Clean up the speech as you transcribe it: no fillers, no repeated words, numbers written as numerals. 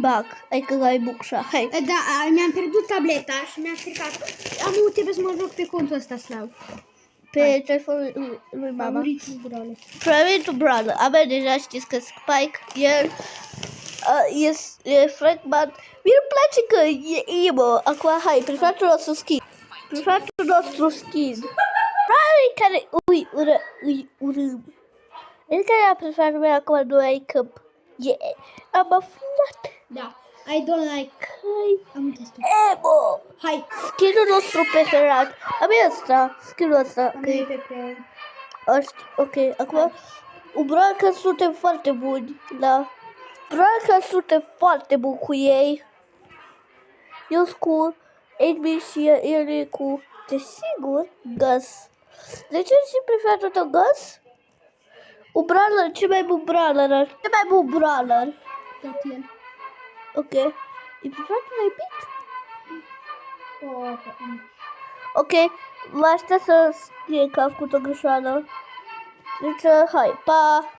bug, adică ai bucșa, hai. Da, mi-am pierdut tableta și mi-am stricat. Amu, trebuie să mă joc pe contul ăsta slab. Pe telefonul lui mama. Favoritul Brawler. Favoritul Brawler. Abia deja știți că Spike, el e fragment. Mie îmi place că e emo. Acum, hai, preferatul nostru skin. Preferatul nostru skin. Brawler care îi urâm. El care a preferat lumea acum nu ai câmp. Am aflat. Da. I don't like. Am uitat. Emo. Hai. Skinul nostru preferat. Abia ăsta. Skinul ăsta. Am uitat pe... Ok, acum probabil că suntem foarte buni, da. Probabil că suntem foarte buni cu ei. Eu sunt cu Amy și el e cu, desigur, Gus. De ce și preferat tot Gus? Un brawler, ce mai bun brawler? Ce mai bun brawler? Tot el. Ok. E preferat mai bit? Ok, mă aștept să scrie că am făcut o greșeală. Deci, hai, pa!